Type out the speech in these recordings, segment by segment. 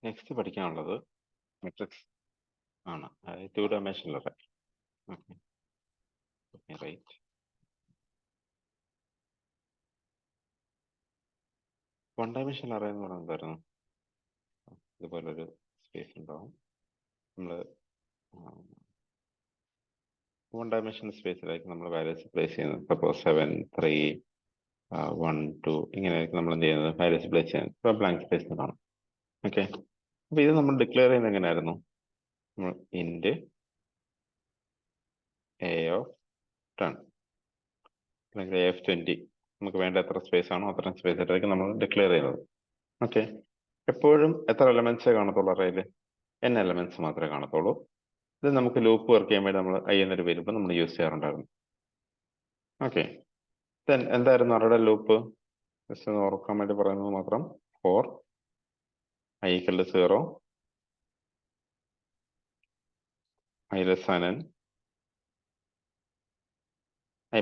Next പഠിക്കാനുള്ളത് matrix ആണ്. അതായത് 2 ഡയമെൻഷനിൽ അറേ. റൈറ്റ്. 1 ഡയമെൻഷനിൽ അറേ എന്ന് പറയുന്നത് എന്തായിരുന്നു? ഇതുപോലൊരു സ്പേസ് ഉണ്ടാവും. നമ്മൾ 1 ഡയമെൻഷണൽ സ്പേസിലായിരിക്കും നമ്മൾ വാല്യൂസ് പ്ലേസ് ചെയ്യുന്നത്. സപ്പോസ് 7, 3, 1, 2 ഇങ്ങനെയായിരിക്കും നമ്മൾ എന്ത് ചെയ്യുന്നത്, വാല്യൂസ് പ്ലേസ് ചെയ്യുന്നത്. ഇപ്പോൾ ബ്ലാങ്ക് സ്പേസ് കാണാം. ഓക്കെ. അപ്പോൾ ഇത് നമ്മൾ ഡിക്ലെയർ ചെയ്യുന്നത് എങ്ങനെയായിരുന്നു? നമ്മൾ ഇൻറ്റ് എ ഓഫ് 10 അല്ലെങ്കിൽ എ ഓഫ് 20 നമുക്ക് വേണ്ട എത്ര സ്പേസ് ആണോ അത്രയും സ്പേസ് ആയിട്ടായിരിക്കും നമ്മൾ ഡിക്ലെയർ ചെയ്യുന്നത്. ഓക്കെ. എപ്പോഴും എത്ര എലമെന്റ്സേ കാണത്തുള്ളൂ അറേയിൽ? n എലമെന്റ്സ് മാത്രമേ കാണത്തുള്ളൂ. ഇത് നമുക്ക് ലൂപ്പ് വർക്ക് ചെയ്യാൻ വേണ്ടി നമ്മൾ ഐ എന്നൊരു വേരിയബിൾ നമ്മൾ യൂസ് ചെയ്യാറുണ്ടായിരുന്നു. ഓക്കെ. ദെൻ എന്തായിരുന്നു അറേയുടെ ലൂപ്പ്? ജസ്റ്റ് ഒന്ന് ഓർക്കാൻ വേണ്ടി പറയുന്നത് മാത്രം. For i = 0, i n, i++.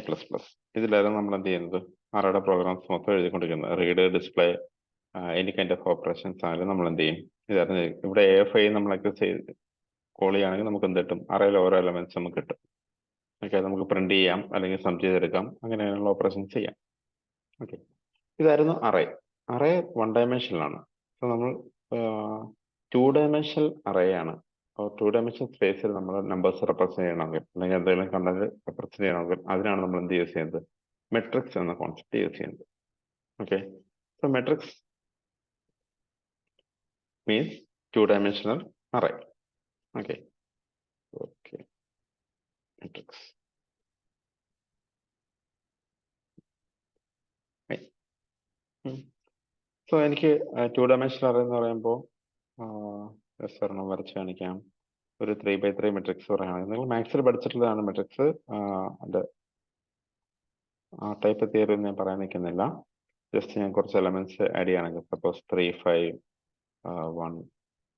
ഇതിലായിരുന്നു നമ്മൾ എന്ത് ചെയ്യുന്നത്, അറേയുടെ പ്രോഗ്രാംസ് മൊത്തം എഴുതിക്കൊണ്ടിരിക്കുന്നത്. Read, display, any kind of operations ആയാലും നമ്മൾ എന്ത് ചെയ്യും, ഇതായിരുന്നു. ഇവിടെ AFI നമ്മൾ എക്സസ് ചെയ്ത് കോൾ ചെയ്യുകയാണെങ്കിൽ നമുക്ക് എന്ത് കിട്ടും, അറേയിൽ ഓരോ എലമെന്റ്സ് നമുക്ക് കിട്ടും. ഓക്കെ. നമുക്ക് പ്രിന്റ് ചെയ്യാം, അല്ലെങ്കിൽ സം ചെയ്തെടുക്കാം, അങ്ങനെയുള്ള ഓപ്പറേഷൻസ് ചെയ്യാം. ഓക്കെ. ഇതായിരുന്നു അറേ. അറേ 1 ഡയമെൻഷനിലാണ്. അപ്പോൾ നമ്മൾ 2 ഡയമെൻഷണൽ അറേ ആണ്. അപ്പോൾ 2 ഡയമെൻഷണൽ സ്പേസിൽ നമ്മൾ നമ്പേഴ്സ് റെപ്രസെന്റ് ചെയ്യണമെങ്കിൽ, അല്ലെങ്കിൽ എന്തെങ്കിലും കണ്ടന്റ് റെപ്രസെന്റ് ചെയ്യണമെങ്കിൽ അതിനാണ് നമ്മൾ എന്ത് യൂസ് ചെയ്യുന്നത്, മെട്രിക്സ് എന്ന കോൺസെപ്റ്റ് യൂസ് ചെയ്യുന്നത്. Okay. So matrix means 2 dimensional array. Okay. Okay. Matrix. So എനിക്ക് 2 ഡയമെൻഷണൽ അറേ എന്ന് പറയുമ്പോൾ ജസ്റ്റ് ഒരെണ്ണം വരച്ച് കാണിക്കാം. ഒരു 3x3 മെട്രിക്സ് പറയുകയാണെങ്കിൽ, നിങ്ങൾ മാത്സിൽ പഠിച്ചിട്ടുള്ളതാണ് മെട്രിക്സ്. അത് ടൈപ്പ് തിയറി ഒന്നും ഞാൻ പറയാൻ നിൽക്കുന്നില്ല. ജസ്റ്റ് ഞാൻ കുറച്ച് എലമെന്റ്സ് ആഡ് ചെയ്യുകയാണെങ്കിൽ, സപ്പോസ് 3, 5, 1,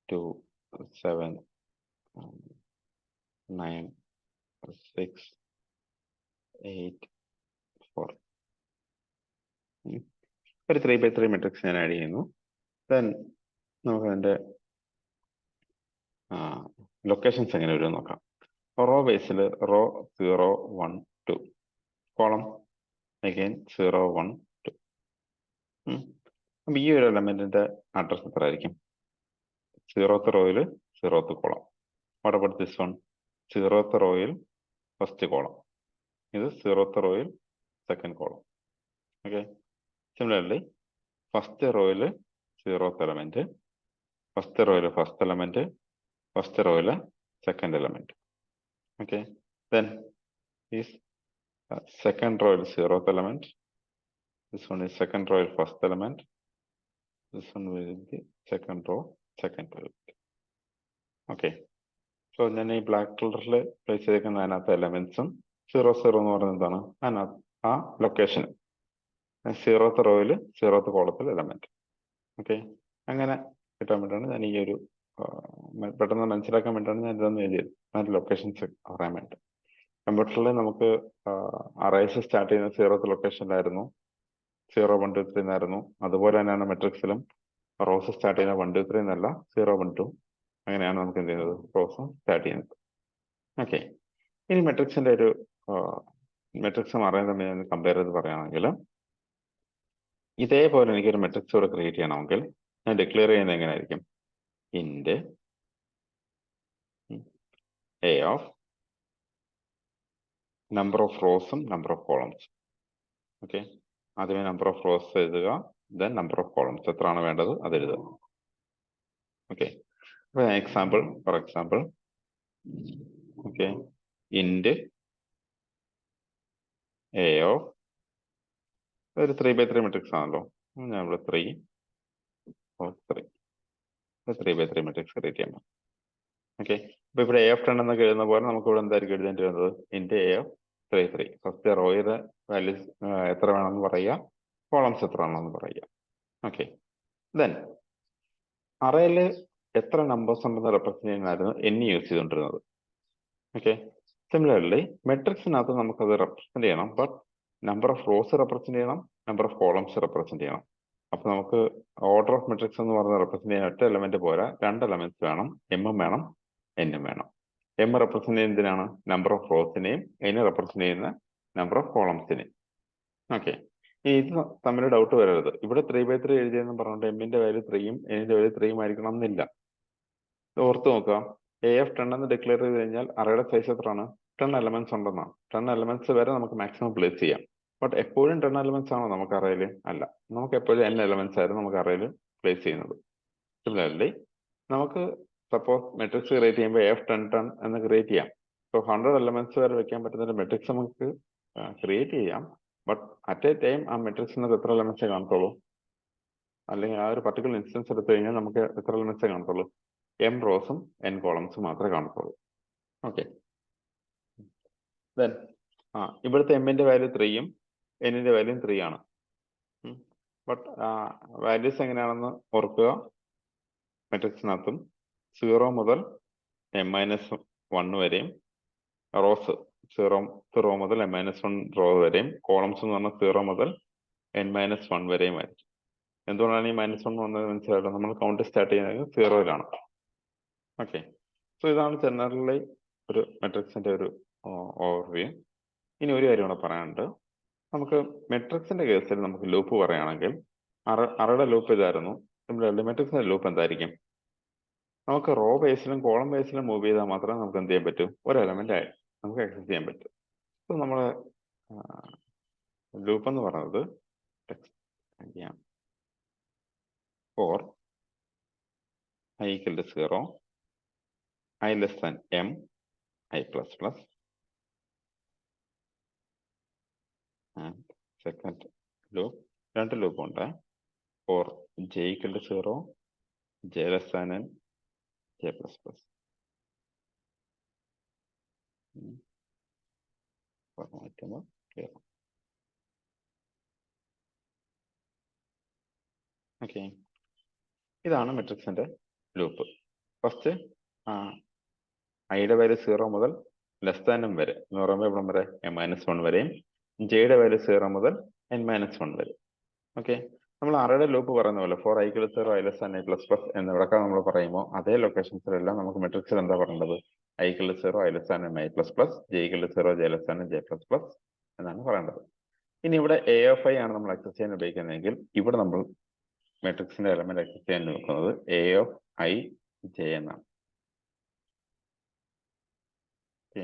2, 7, 9, 6, 8, 4. ഒരു 3x3 മെട്രിക്സ് ഞാൻ ആഡ് ചെയ്യുന്നു. ദെൻ നമുക്ക് അതിൻ്റെ ലൊക്കേഷൻസ് എങ്ങനെ വരും നോക്കാം. റോ ബേസിൽ റോ 0, 1, 2, കോളം അഗൈൻ 0, 1, 2. അപ്പം ഈ ഒരു എലമെന്റിന്റെ അഡ്രസ് എത്ര ആയിരിക്കും? 0th റോയിൽ 0th column. What about this one? 0th റോയിൽ ഫസ്റ്റ് കോളം. ഇത് 0th റോയിൽ second column. Okay. Similarly first റോയിൽ 0th എലമെന്റ്, ഫസ്റ്റ് റോയിൽ ഫസ്റ്റ് എലമെന്റ്, ഫസ്റ്റ് റോയിൽ second element. Okay. Then is second റോയിൽ 0th element. This one is second row first element. This one will be second row second element. Okay. So ഞാൻ ഈ black കളറിൽ place ചെയ്തേക്കുന്ന അതിനകത്ത് എലമെന്റ്സും 0, 0 എന്ന് പറയുന്നത് എന്താണ്, അതിനകത്ത് ആ ലൊക്കേഷൻ 0th റോയിൽ 0th കോളത്തിൽ എലമെന്റ്. ഓക്കെ. അങ്ങനെ കിട്ടാൻ വേണ്ടിയാണ് ഞാൻ ഈ ഒരു പെട്ടെന്ന് മനസ്സിലാക്കാൻ വേണ്ടിയാണ് ഞാൻ ഇതൊന്ന് എഴുതിയത്, അതിന്റെ ലൊക്കേഷൻസ് പറയാൻ വേണ്ടി. കമ്പ്യൂട്ടറിൽ നമുക്ക് അറേസ് സ്റ്റാർട്ട് ചെയ്യുന്ന 0th ലൊക്കേഷനിലായിരുന്നു, 0, 1, 2, 3 എന്നായിരുന്നു. അതുപോലെ തന്നെയാണ് മെട്രിക്സിലും റോസ് സ്റ്റാർട്ട് ചെയ്യുന്ന 1, 2, 3 എന്നല്ല, 0, 1, 2 അങ്ങനെയാണ് നമുക്ക് എന്ത് ചെയ്യുന്നത്, റോസ് സ്റ്റാർട്ട് ചെയ്യുന്നത്. ഓക്കെ. ഇനി മെട്രിക്സിന്റെ ഒരു മെട്രിക്സും അറേയും തമ്മിൽ ഞാൻ കമ്പയർ ചെയ്ത് പറയുകയാണെങ്കിൽ, ഇതേപോലെ എനിക്കൊരു മെട്രിക്സ് കൂടെ ക്രിയേറ്റ് ചെയ്യണമെങ്കിൽ ഞാൻ ഡിക്ലെയർ ചെയ്യുന്നത് എങ്ങനെയായിരിക്കും? Int a of number of റോസും നമ്പർ ഓഫ് കോളംസും. ഓക്കെ. ആദ്യമേ നമ്പർ ഓഫ് റോസ് എഴുതുക, ദെൻ നമ്പർ ഓഫ് കോളംസ് എത്രയാണ് വേണ്ടത് അത് എഴുതുക. Okay. Example, for example, okay, int a of ഒരു 3x3 മെട്രിക്സ് ആണല്ലോ, ഞാൻ ഇവിടെ 3, 3, 3x3 മെട്രിക്സ് ക്രിയേറ്റ് ചെയ്യാം. ഓക്കെ. അപ്പൊ ഇവിടെ എ ഓഫ് 10 എന്നൊക്കെ എഴുതുന്ന പോലെ നമുക്ക് ഇവിടെ എന്തായിരിക്കും എഴുതേണ്ടി വരുന്നത്? ഇൻറ്റ് എ ഓഫ് 3, 3. ഫസ്റ്റ് റോയുടെ വാല്യൂസ് എത്ര വേണമെന്ന് പറയുക, കോളംസ് എത്ര ആണെന്ന് പറയുക. ഓക്കെ. ദെൻ അറേയിൽ എത്ര നമ്പേഴ്സ് ഉണ്ടെന്ന് റെപ്രസെന്റ് ചെയ്യാനായിരുന്നു n യൂസ് ചെയ്തുകൊണ്ടിരുന്നത്. ഓക്കെ. സിമിലർലി മെട്രിക്സിനകത്ത് നമുക്കത് റെപ്രസെന്റ് ചെയ്യണം, but number of rose represent ചെയ്യണം, നമ്പർ ഓഫ് കോളംസ് റെപ്രസെന്റ് ചെയ്യണം. അപ്പൊ നമുക്ക് ഓർഡർ ഓഫ് മെട്രിക്സ് എന്ന് പറഞ്ഞ റെപ്രസെന്റ് ചെയ്യാൻ ഒറ്റ എലമെന്റ് പോരാ, 2 എലമെന്റ്സ് വേണം. എമ്മും വേണം, എന്നും വേണം. എം റെപ്രസെന്റ് ചെയ്യുന്നതിനാണ് നമ്പർ ഓഫ് റോസിനെയും, എൻ റെപ്രസെന്റ് ചെയ്യുന്ന നമ്പർ ഓഫ് കോളംസിനെയും. ഓക്കെ, ഇത് തമ്മിൽ ഡൗട്ട് വരരുത്. ഇവിടെ 3/3 എഴുതിയെന്ന് പറഞ്ഞിട്ട് എമ്മിന്റെ വാല്യൂ 3യും എന്നിന്റെ വാല്യൂ 3യും ആയിരിക്കണം എന്നില്ല. ഓർത്ത് നോക്കുക, എ ഓഫ് 10 എന്ന് ഡിക്ലെയർ ചെയ്ത് കഴിഞ്ഞാൽ അറയുടെ സൈസ് എത്രയാണ്? 10 എലമെന്റ്സ് ഉണ്ടെന്നാണ്. 10 എലമെന്റ്സ് വരെ നമുക്ക് മാക്സിമം പ്ലേസ് ചെയ്യാം. ബട്ട് എപ്പോഴും 10 എലമെന്റ്സ് ആണോ നമുക്ക് അറയിൽ? അല്ല, നമുക്ക് എപ്പോഴും n എലമെന്റ്സ് ആയിരുന്നു നമുക്ക് അറയിൽ പ്ലേസ് ചെയ്യുന്നത്. സിമിലർലി നമുക്ക് സപ്പോസ് മെട്രിക്സ് ക്രിയേറ്റ് ചെയ്യുമ്പോൾ എ ഓഫ് 10 എന്ന് ക്രിയേറ്റ് ചെയ്യാം. സോ 100 എലമെന്റ്സ് വരെ വെക്കാൻ പറ്റുന്ന ഒരു മെട്രിക്സ് നമുക്ക് ക്രിയേറ്റ് ചെയ്യാം. ബട്ട് അറ്റ് എ ടൈം ആ മെട്രിക്സിന് എത്ര എലമെന്റ്സേ കാണത്തുള്ളൂ? അല്ലെങ്കിൽ ആ ഒരു പർട്ടിക്കുലർ ഇൻസ്റ്റൻസ് എടുത്തു കഴിഞ്ഞാൽ നമുക്ക് എത്ര എലമെന്റ്സേ കാണത്തുള്ളൂ? m റോസും n കോളംസും മാത്രമേ കാണത്തുള്ളൂ. ഓക്കെ, ദെൻ ഇവിടുത്തെ എമ്മിന്റെ വാല്യൂ 3യും എന്നിന്റെ വാല്യൂ 3 ആണ്. ബട്ട് വാല്യൂസ് എങ്ങനെയാണെന്ന് ഓർക്കുക. മെട്രിക്സിനകത്തും 0 മുതൽ m-1 വരെയും, റോസ് 0 മുതൽ m-1 റോ വരെയും, കോളംസ് എന്ന് പറഞ്ഞാൽ 0 മുതൽ n-1 വരെയും ആയിരിക്കും. എന്തുകൊണ്ടാണ് ഈ -1 വന്നത് മനസ്സിലായിട്ട്? നമ്മൾ കൗണ്ട് സ്റ്റാർട്ട് ചെയ്യുന്നത് 0-യിലാണ്. ഓക്കെ, സോ ഇതാണ് ജനറലി ഒരു മെട്രിക്സിന്റെ ഒരു ഓവർവ്യൂ. ഇനി ഒരു കാര്യം കൂടെ പറയാനുണ്ട്. നമുക്ക് മെട്രിക്സിന്റെ കേസിൽ നമുക്ക് ലൂപ്പ് പറയുകയാണെങ്കിൽ അറയുടെ ലൂപ്പ് ഇതായിരുന്നു. സിമിലർലി മെട്രിക്സിന്റെ ലൂപ്പ് എന്തായിരിക്കും? നമുക്ക് റോ ബേസിലും കോളം ബേസിലും മൂവ് ചെയ്താൽ മാത്രമേ നമുക്ക് എന്ത് ചെയ്യാൻ പറ്റൂ? ഒരു എലമെന്റ് ആയി നമുക്ക് ആക്സസ് ചെയ്യാൻ പറ്റും. സോ നമ്മളെ ലൂപ്പ് എന്ന് പറയുന്നത് four i equal to 0, i less than m, i plus plus, and second loop, രണ്ട് ലൂപ്പ് ഉണ്ട്. For j equal to 0, j less than n, j plus plus. Okay, ഇതാണ് മെട്രിക്സിന്റെ ലൂപ്പ്. ഫസ്റ്റ് ഐയുടെ value 0 മുതൽ less than m വരെ എന്ന് പറയുമ്പോൾ ഇവിടം വരെ m-1 വരെയും, ജെയുടെ വാല്യൂ 0 മുതൽ n-1 വരെ. ഓക്കെ, നമ്മൾ അറയുടെ ലൂപ്പ് പറയുന്ന പോലെ four i equal to 0, i less than i plus plus എന്നിവിടൊക്കെ നമ്മൾ പറയുമ്പോൾ അതേ ലൊക്കേഷൻസിലെല്ലാം നമുക്ക് മെട്രിക്സിൽ എന്താ പറയേണ്ടത്? i equal to 0, i less than m, i plus plus, j equal to 0, j less than j plus plus എന്നാണ് പറയേണ്ടത്. ഇനി ഇവിടെ a of i ആണ് നമ്മൾ ആക്സസ് ചെയ്യാൻ ഉപയോഗിക്കുന്നതെങ്കിൽ ഇവിടെ നമ്മൾ മെട്രിക്സിന്റെ എലമെന്റ് ആക്സസ് ചെയ്യാൻ നോക്കുന്നത് a of i j എന്നാണ്. a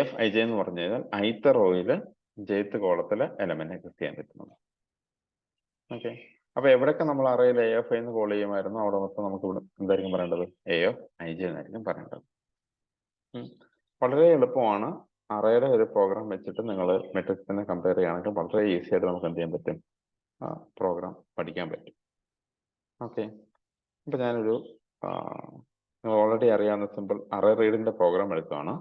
of ij എന്ന് പറഞ്ഞു കഴിഞ്ഞാൽ ith റോയില് jth കോളത്തില് എലമെന്റ് ആക്സസ് ചെയ്യാൻ പറ്റുന്നത്. ഓക്കെ, അപ്പൊ എവിടെയൊക്കെ നമ്മൾ അറയിൽ a of i എന്ന് കോൾ ചെയ്യുമായിരുന്നു അവിടെ മൊത്തം നമുക്ക് ഇവിടെ എന്തായിരിക്കും പറയേണ്ടത്? a of ij എന്നായിരിക്കും പറയേണ്ടത്. വളരെ എളുപ്പമാണ്. അറയുടെ ഒരു പ്രോഗ്രാം വെച്ചിട്ട് നിങ്ങൾ മെട്രിക്സിനെ കമ്പയർ ചെയ്യുകയാണെങ്കിൽ വളരെ ഈസി ആയിട്ട് നമുക്ക് എന്ത് ചെയ്യാൻ പറ്റും? പ്രോഗ്രാം പഠിക്കാൻ പറ്റും. ഓക്കെ, ഇപ്പൊ ഞാനൊരു നിങ്ങൾ ഓൾറെഡി അറിയാവുന്ന സിമ്പിൾ അറേ റീഡിന്റെ പ്രോഗ്രാം എടുക്കുകയാണ്.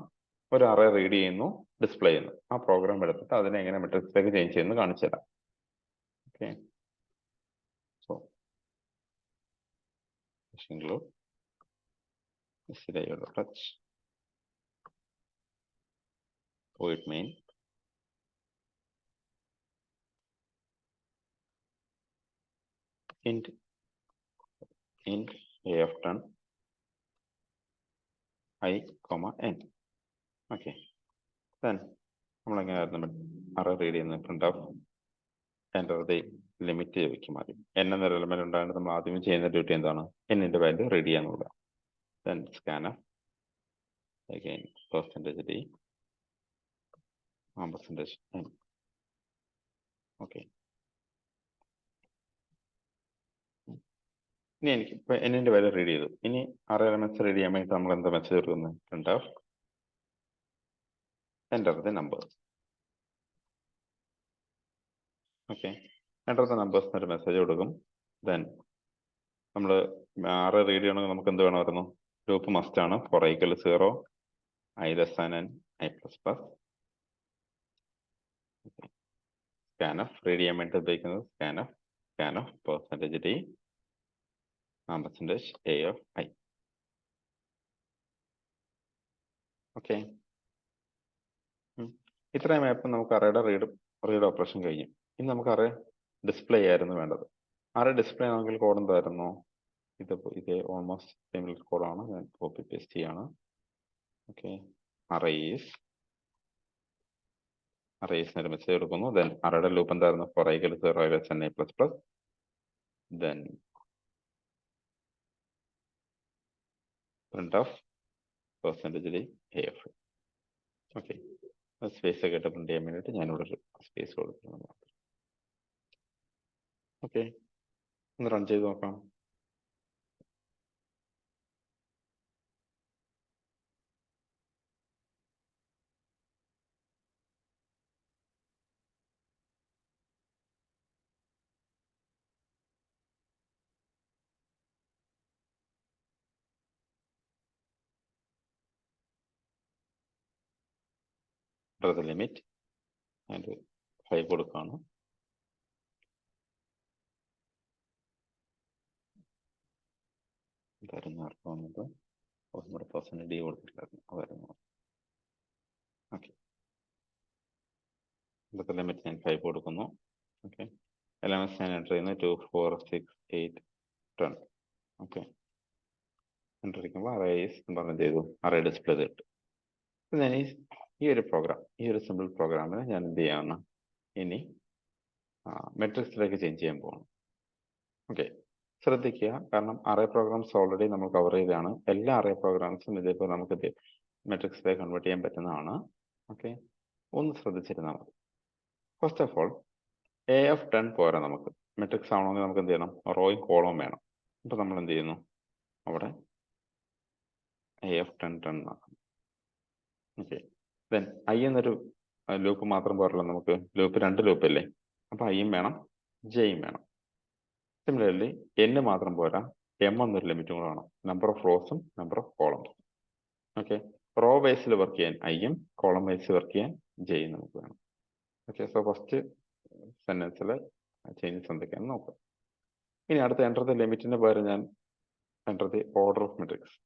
ഒരു അറേ റീഡ് ചെയ്യുന്നു, ഡിസ്പ്ലേ ചെയ്യുന്നു. ആ പ്രോഗ്രാം എടുത്തിട്ട് അതിനെ എങ്ങനെ മെട്രിക്സിലേക്ക് ചേഞ്ച് ചെയ്യുന്നു കാണിച്ചു തരാം. Okay, so include touch void main int a of 10 i, n. Okay, then നമ്മളെങ്ങനെയായിരുന്നു അറേ റീഡ് ചെയ്യുന്നത്? പ്രിന്റ് ഓഫ് എൻ്റെ ലിമിറ്റ് വെക്കും ആദ്യം. n എന്നൊരു എലമെന്റ് ഉണ്ടായിട്ട് നമ്മൾ ആദ്യം ചെയ്യുന്ന ഡ്യൂട്ടി എന്താണ്? എന്നിന്റെ വാല്യൂ റീഡ് ചെയ്യാന്നുള്ളത്. then scanf again %d %n. Okay, ഇനി എനിക്ക് ഇപ്പൊ എന്നിന്റെ വാല്യൂ റീഡ് ചെയ്തു. ഇനി അറേ എലമെന്റ്സ് റീഡ് ചെയ്യാൻ വേണ്ടി നമ്മൾ എന്താ മെസ്സേജ് കൊടുക്കുന്നത്? Print of enter the numbers. Okay, enter the numbers എന്നൊരു മെസ്സേജ് കൊടുക്കും. ദെൻ നമ്മൾ അറേ റീഡ് ചെയ്യണമെങ്കിൽ നമുക്ക് എന്ത് വേണമായിരുന്നു? ലൂപ്പ് മസ്റ്റ് ആണ്. For i equal to 0, i less than n, i plus plus. scanf read ചെയ്യാൻ വേണ്ടി ഉപയോഗിക്കുന്നത് scanf %d %a of i. Okay, ഇത്രയും ആയപ്പോൾ നമുക്ക് അറേയുടെ റീഡ് ഓപ്പറേഷൻ കഴിഞ്ഞു. ഇനി നമുക്ക് അറേ ഡിസ്പ്ലേ ആയിരുന്നു വേണ്ടത്. അറേ ഡിസ്പ്ലേ ആണെങ്കിൽ കോഡ് എന്തായിരുന്നു? ഇത് ഓൾമോസ്റ്റ് സിമിലർ കോഡാണ്. ഞാൻ കോപ്പി പേസ്റ്റ് ചെയ്യാണ്. ഓക്കെ, അറേസ് ഒരു മെസ്സേജ് എടുക്കുന്നു. ദെൻ അറേയുടെ ലൂപ്പ് എന്തായിരുന്നു? For i equal to 0 less than a plus plus. Then print of percentage af. Okay, space ഒക്കെ ഇട്ട് പ്രിന്റ് ചെയ്യാൻ വേണ്ടിയിട്ട് ഞാനിവിടെ ഒരു സ്പേസ് കൊടുക്കുന്നു. ഓക്കെ, ഒന്ന് റൺ ചെയ്ത് നോക്കാം. ലിമിറ്റ് ആൻഡ് 5 കൊടുക്കുകയാണ്. ഇതായിരുന്നു അർത്ഥം വന്നത്. നമ്മുടെ പെർസെൻറ്റേജ് ഡി കൊടുത്തിട്ടില്ലായിരുന്നു, അതായിരുന്നു. ഓക്കെ, ഇവിടുത്തെ ലിമിറ്റ് ഞാൻ 5 കൊടുക്കുന്നു. ഓക്കെ, എലമെന്റ്സ് ഞാൻ എൻ്റർ ചെയ്യുന്നു. 2, 4, 6, 8, 10. ഓക്കെ, എൻ്റർ അടിക്കുമ്പോൾ അറേസ് എന്ന് പറഞ്ഞ് ചെയ്തു, അറേ ഡിസ്പ്ലേ ചെയ്തിട്ട്. ഞാൻ ഈ ഒരു പ്രോഗ്രാം, ഈ ഒരു സിമ്പിൾ പ്രോഗ്രാമിന് ഞാൻ എന്ത് ചെയ്യാണ്? ഇനി മെട്രിക്സിലേക്ക് ചേഞ്ച് ചെയ്യാൻ പോകണം. ഓക്കെ, ശ്രദ്ധിക്കുക, കാരണം അറേ പ്രോഗ്രാംസ് ഓൾറെഡി നമ്മൾ കവർ ചെയ്തതാണ്. എല്ലാ അറേ പ്രോഗ്രാംസും ഇതിപ്പോൾ നമുക്ക് മെട്രിക്സിലേക്ക് കൺവേർട്ട് ചെയ്യാൻ പറ്റുന്നതാണ്. ഓക്കെ, ഒന്ന് ശ്രദ്ധിച്ചിരുന്നാൽ മതി. ഫസ്റ്റ് ഓഫ് ഓൾ, AF10 പോരാ നമുക്ക്. മെട്രിക്സ് ആവണമെങ്കിൽ നമുക്ക് എന്ത് ചെയ്യണം? റോയും കോളവും വേണം. അപ്പോൾ നമ്മൾ എന്ത് ചെയ്യുന്നു? അവിടെ AF10 ആക്കണം. ഓക്കെ, ദെൻ ഐ എന്നൊരു ലൂപ്പ് മാത്രം പോരല്ലോ നമുക്ക്. ലൂപ്പ് 2 ലൂപ്പല്ലേ, അപ്പോൾ ഐയും വേണം, ജെയും വേണം. സിമിലർലി n മാത്രം പോരാ, m എന്നൊരു ലിമിറ്റും കൂടെ വേണം. നമ്പർ ഓഫ് റോസും നമ്പർ ഓഫ് കോളംസും. ഓക്കെ, റോ ബേസിൽ വർക്ക് ചെയ്യാൻ ഐയും കോളം ബേസിൽ വർക്ക് ചെയ്യാൻ ജെയും നമുക്ക് വേണം. ഓക്കെ, സോ ഫസ്റ്റ് സെന്റൻസിലെ ചേഞ്ചസ് എന്തൊക്കെയാണെന്ന് നോക്കാം. ഇനി അടുത്ത എൻ്റർ ദ ലിമിറ്റിന് പകരം ഞാൻ enter the order of matrix.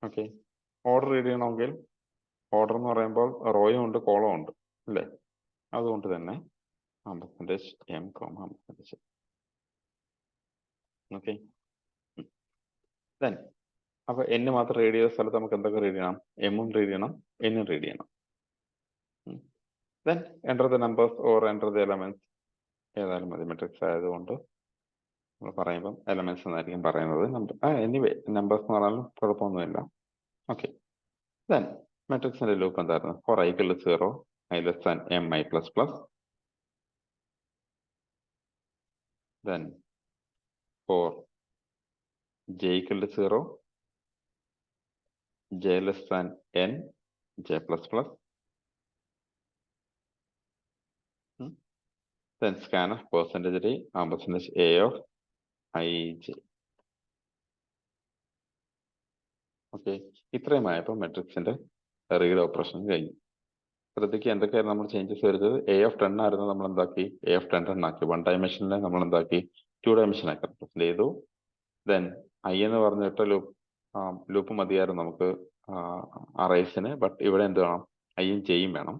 Okay, order read ചെയ്യണമെങ്കിൽ ഓർഡർ എന്ന് പറയുമ്പോൾ റോയും ഉണ്ട് കോളവും ഉണ്ട് അല്ലേ? അതുകൊണ്ട് തന്നെ %m, %. ഓക്കെ, ദെൻ അപ്പോൾ n മാത്രം റീഡ് ചെയ്ത സ്ഥലത്ത് നമുക്ക് എന്തൊക്കെ റീഡ് ചെയ്യണം? എമ്മും റീഡ് ചെയ്യണം, എന്നും റീഡ് ചെയ്യണം. Then enter the numbers or enter the elements. ഏതായാലും മതി, മെട്രിക്സ് ആയതുകൊണ്ട് നമ്മൾ പറയുമ്പം എലമെന്റ്സ് എന്നായിരിക്കും പറയുന്നത്. എനിവേ നമ്പേഴ്സ് എന്ന് പറഞ്ഞാലും കുഴപ്പമൊന്നുമില്ല. ഓക്കെ, ദെൻ മെട്രിക്സിന്റെ ലൂപ്പ് എന്തായിരുന്നു? For i equal to 0 i less than mi plus plus. Then for j equal to 0 j less than n j plus plus. Then scan of percentage d percentage a of ij. Okay, ഇത്രയുമായപ്പോൾ മെട്രിക്സിന്റെ read operation കഴിഞ്ഞു. ശ്രദ്ധിക്കുക, എന്തൊക്കെയായിരുന്നു നമ്മൾ changes വരുന്നത്? AF10 ആയിരുന്നു, നമ്മൾ എന്താക്കി? AF10 ആക്കി. 1 ഡയമെൻഷനിലെ നമ്മൾ എന്താക്കി? 2 ഡയമെൻഷൻ ആക്കി റെപ്രസെന്റ് ചെയ്തു. ദെൻ ഐ എന്ന് പറഞ്ഞിട്ട് ലൂപ്പ് മതിയായിരുന്നു നമുക്ക് അറേസിന്. ബട്ട് ഇവിടെ എന്ത് വേണം? ഐയും ജെയും വേണം.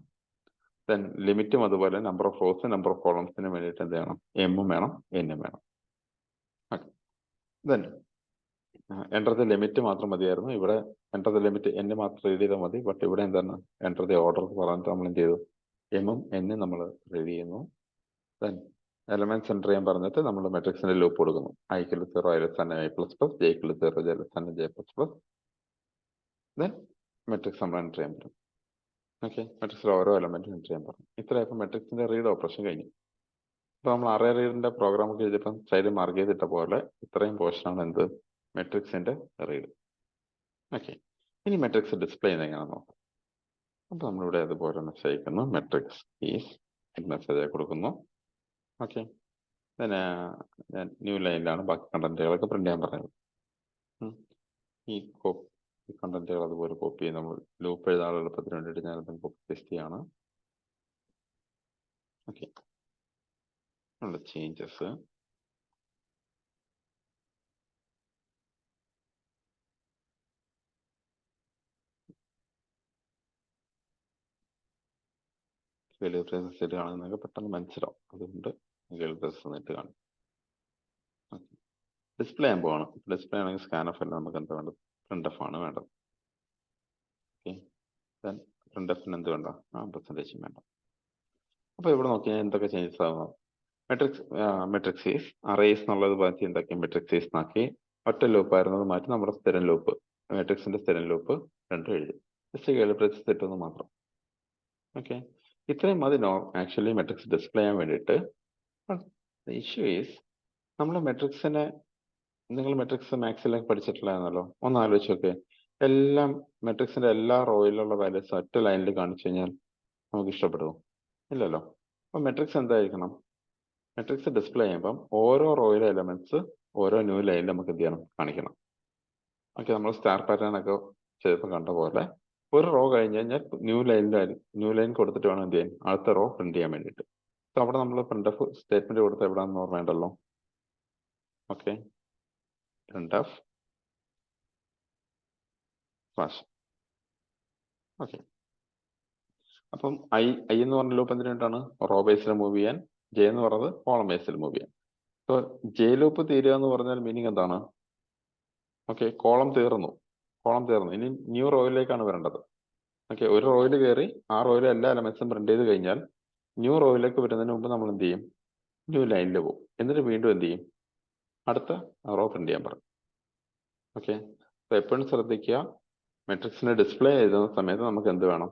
ദെൻ ലിമിറ്റും അതുപോലെ number of rows number of കോളംസിന് വേണ്ടിയിട്ട് എന്ത് വേണം? എമ്മും വേണം, എന്നും വേണം. ദെൻ എൻ്റർ ദ ലിമിറ്റ് മാത്രം മതിയായിരുന്നു. ഇവിടെ എൻ്റർ ദ ലിമിറ്റ് n മാത്രം റീഡ് ചെയ്താൽ മതി. ബട്ട് ഇവിടെ എന്താണ്? എൻ്റർ ദ ഓർഡർ പറഞ്ഞിട്ട് നമ്മൾ എന്ത് ചെയ്തു? എമ്മും എന്നും നമ്മൾ റീഡ് ചെയ്യുന്നു. ദെൻ എലമെന്റ്സ് എൻ്റർ ചെയ്യാൻ പറഞ്ഞിട്ട് നമ്മൾ മെട്രിക്സിന്റെ ലൂപ്പ് കൊടുക്കുന്നു. i equal to 0 i less than i plus plus, j equal to 0 j less than j plus plus. Then matrix നമ്മൾ എൻ്റർ ചെയ്യാൻ പറ്റും. ഓക്കെ, മെട്രിക്സിൽ ഓരോ എലമെന്റും എൻ്റർ ചെയ്യാൻ പറഞ്ഞു. ഇത്രയപ്പോൾ മെട്രിക്സിന്റെ റീഡ് ഓപ്പറേഷൻ കഴിഞ്ഞു. അപ്പോൾ നമ്മൾ അറേ റീഡിന്റെ പ്രോഗ്രാം ഒക്കെ ചെയ്തപ്പം സൈഡിൽ മാർക്ക് ചെയ്തിട്ട പോലെ ഇത്രയും പോർഷനാണ് എന്ത്? മെട്രിക്സിന്റെ റീഡ്. ഓക്കെ, ഇനി മെട്രിക്സ് ഡിസ്പ്ലേ ചെയ്യുന്നത് എങ്ങനെയാണെന്ന് നോക്കാം. അപ്പോൾ നമ്മളിവിടെ അതുപോലെ മെസ്സേജ് അയക്കുന്നു, മെട്രിക്സ് ഈസ് മെസ്സേജ് കൊടുക്കുന്നു. ഓക്കെ, ഞാൻ ന്യൂ ലൈനിലാണ് ബാക്കി കണ്ടന്റുകളൊക്കെ പ്രിന്റ് ചെയ്യാൻ പറഞ്ഞത്. ഈ കണ്ടന്റുകൾ അതുപോലെ കോപ്പി ചെയ്ത് നമ്മൾ ലൂപ്പ് എഴുതാനുള്ള എളുപ്പത്തിന് വേണ്ടിയിട്ട് ഞാനത് കോപ്പി പേസ്റ്റ് ചെയ്യാണ്. ഓക്കെ, നമ്മുടെ ചേഞ്ചസ് ഗേളി ബ്രേസസ് ഇട്ട് കാണുന്നതൊക്കെ പെട്ടെന്ന് മനസ്സിലാവും. അതുകൊണ്ട് ഗേളി ബ്രേസസ് ഇട്ട് കാണും. ഡിസ്പ്ലേ ചെയ്യാൻ പോവാണ്. ഡിസ്പ്ലേ ആണെങ്കിൽ സ്കാനഫ് അല്ല, നമുക്ക് എന്താ വേണ്ടത്? പ്രിന്റഫ് ആണ് വേണ്ടത്. ഓക്കെ, ദെൻ പ്രിന്റഫിന് എന്ത് വേണ്ട? 100% വേണ്ട. അപ്പോൾ ഇവിടെ നോക്കിയാൽ എന്തൊക്കെ ചേഞ്ചസ് ആവുന്നു? മെട്രിക്സ് ഈസ് അറേസ് എന്നുള്ളത് മാറ്റി എന്താക്കി? മെട്രിക്സ് ഈസ് എന്നാക്കി. ഒറ്റ ലൂപ്പ് ആയിരുന്നത് മാറ്റി നമ്മുടെ സ്ഥിരം ലൂപ്പ്, മെട്രിക്സിന്റെ സ്ഥിരം ലൂപ്പ് രണ്ടും എഴുതി. ജസ്റ്റ് ഗേളി ബ്രേസസ് തെറ്റൊന്ന് മാത്രം. ഓക്കെ, ഇത്രയും മതി ആക്ച്വലി മെട്രിക്സ് ഡിസ്പ്ലേ ചെയ്യാൻ വേണ്ടിയിട്ട്. ഇഷ്യൂ ഈസ് നമ്മൾ മെട്രിക്സിനെ, നിങ്ങൾ മെട്രിക്സ് മാത്സിലൊക്കെ പഠിച്ചിട്ടില്ലായിരുന്നല്ലോ, ഒന്ന് ആലോചിച്ച് നോക്കേ. എല്ലാം മെട്രിക്സിന്റെ എല്ലാ റോയിലുള്ള വാല്യൂസ് ഒറ്റ ലൈനിൽ കാണിച്ചു കഴിഞ്ഞാൽ നമുക്ക് ഇഷ്ടപ്പെടുമോ? ഇല്ലല്ലോ. അപ്പോൾ മെട്രിക്സ് എന്തായിരിക്കണം? മെട്രിക്സ് ഡിസ്പ്ലേ ചെയ്യുമ്പം ഓരോ റോയിലെ എലമെന്റ്സ് ഓരോ ന്യൂ ലൈനിൽ നമുക്ക് എന്ത് ചെയ്യണം? കാണിക്കണം. ഓക്കെ, നമ്മൾ സ്റ്റാർ പാറ്റേൺ ഒക്കെ ചെയ്തപ്പോൾ കണ്ട പോലെ ഒരു റോ കഴിഞ്ഞ് കഴിഞ്ഞാൽ ന്യൂ ലൈൻ കൊടുത്തിട്ട് വേണം എന്ത് ചെയ്യാൻ? അടുത്ത റോ പ്രിന്റ് ചെയ്യാൻ വേണ്ടിയിട്ട്. അപ്പോൾ അവിടെ നമ്മൾ പ്രിന്റഫ് സ്റ്റേറ്റ്മെന്റ് കൊടുത്ത് എവിടെയാണെന്ന് ഓർമ്മയുണ്ടല്ലോ. Okay, printf slash. ഓക്കെ, അപ്പം ഐ എന്ന് പറഞ്ഞ ലൂപ്പ് എന്തിനു വേണ്ടിയിട്ടാണ്? റോ ബേസിൽ മൂവ് ചെയ്യാൻ. ജെ എന്ന് പറയുന്നത് കോളം ബേസിൽ മൂവ് ചെയ്യാൻ. അപ്പോൾ ജെ ലൂപ്പ് തീരുക എന്ന് പറഞ്ഞാൽ മീനിങ് എന്താണ്? ഓക്കെ, കോളം തീർന്നു. ഇനി ന്യൂ റോയിലേക്കാണ് വരേണ്ടത്. ഓക്കെ, ഒരു റോയിൽ കയറി ആ റോയിലെ എല്ലാ എലമെന്റ്സും പ്രിന്റ് ചെയ്ത് കഴിഞ്ഞാൽ ന്യൂ റോയിലേക്ക് വരുന്നതിന് മുമ്പ് നമ്മൾ എന്ത് ചെയ്യും? ന്യൂ ലൈനിൽ പോകും. എന്നിട്ട് വീണ്ടും എന്ത് ചെയ്യും? അടുത്ത റോ പ്രിന്റ് ചെയ്യാൻ പറയും. ഓക്കെ, അപ്പോൾ എപ്പോഴും ശ്രദ്ധിക്കുക, മെട്രിക്സിനെ ഡിസ്പ്ലേ ചെയ്യുന്ന സമയത്ത് നമുക്ക് എന്ത് വേണം?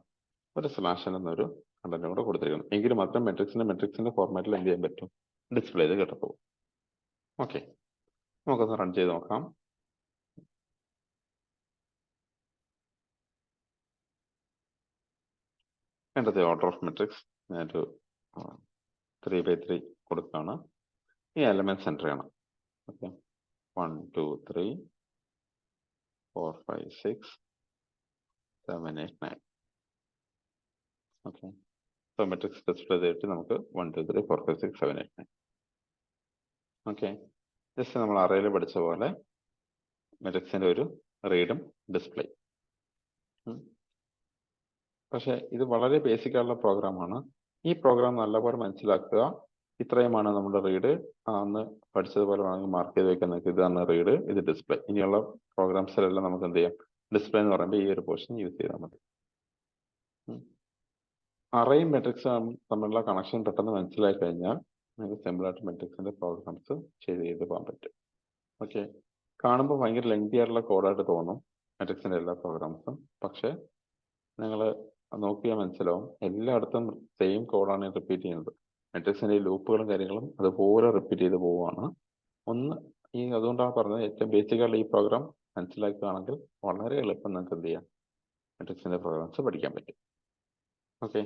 ഒരു സ്ലാഷ് എന്നൊരു കണ്ടന്റ് കൂടെ കൊടുത്തിരിക്കണം. എങ്കിൽ മാത്രം മെട്രിക്സിന്റെ ഫോർമാറ്റിൽ എന്ത് ചെയ്യാൻ പറ്റും? ഡിസ്പ്ലേ ചെയ്ത് കിട്ടത്തുള്ളൂ. ഓക്കെ, നമുക്കൊന്ന് റൺ ചെയ്ത് നോക്കാം. എൻ്റെ ഓർഡർ ഓഫ് മെട്രിക്സ് ഞാനൊരു 3x3 കൊടുക്കുകയാണ്. ഈ എലമെന്റ്സ് എൻ്റർ ചെയ്യണം. ഓക്കെ, 1 2 3 4 5 6 7 8 9. ഓക്കെ, അപ്പോൾ മെട്രിക്സ് ഡിസ്പ്ലേ ചെയ്തിട്ട് നമുക്ക് 1 2 3 4 5 6 7 8 9. ഓക്കെ, ജസ്റ്റ് നമ്മൾ അറേയിൽ പഠിച്ച പോലെ മെട്രിക്സിൻ്റെ ഒരു റീഡും ഡിസ്പ്ലേ. പക്ഷേ ഇത് വളരെ ബേസിക് ആയിട്ടുള്ള പ്രോഗ്രാമാണ്. ഈ പ്രോഗ്രാം നല്ലപോലെ മനസ്സിലാക്കുക. ഇത്രയുമാണ് നമ്മുടെ റീഡ്. അന്ന് പഠിച്ചതുപോലെ വേണമെങ്കിൽ മാർക്ക് ചെയ്ത് വെക്കാൻ നോക്കി. ഇതാണ് റീഡ്, ഇത് ഡിസ്പ്ലേ. ഇനിയുള്ള പ്രോഗ്രാംസിലെല്ലാം നമുക്ക് എന്ത് ചെയ്യാം? ഡിസ്പ്ലേ എന്ന് പറയുമ്പോൾ ഈ ഒരു പോർഷൻ യൂസ് ചെയ്താൽ മതി. അറേയും മെട്രിക്സും തമ്മിലുള്ള കണക്ഷൻ പെട്ടെന്ന് മനസ്സിലാക്കി കഴിഞ്ഞാൽ നമുക്ക് സിമ്പിളായിട്ട് മെട്രിക്സിന്റെ പ്രോഗ്രാംസ് ചെയ്ത് പോകാൻ പറ്റും. ഓക്കെ, കാണുമ്പോൾ ഭയങ്കര ലെങ്തി ആയിട്ടുള്ള കോഡായിട്ട് തോന്നും മെട്രിക്സിന്റെ എല്ലാ പ്രോഗ്രാംസും. പക്ഷേ നിങ്ങൾ നോക്കിയാൽ മനസ്സിലാവും, എല്ലായിടത്തും സെയിം കോഡാണ് റിപ്പീറ്റ് ചെയ്യുന്നത്. മെട്രിക്സിന്റെ ഈ ലൂപ്പുകളും കാര്യങ്ങളും അതുപോലെ റിപ്പീറ്റ് ചെയ്ത് പോവുകയാണ്. അതുകൊണ്ടാണ് പറഞ്ഞത്, ഏറ്റവും ബേസിക് ആയിട്ടുള്ള ഈ പ്രോഗ്രാം മനസ്സിലാക്കുകയാണെങ്കിൽ വളരെ എളുപ്പം നിങ്ങൾക്ക് എന്ത് ചെയ്യാം? മെട്രിക്സിന്റെ പ്രോഗ്രാംസ് പഠിക്കാൻ പറ്റും. ഓക്കെ.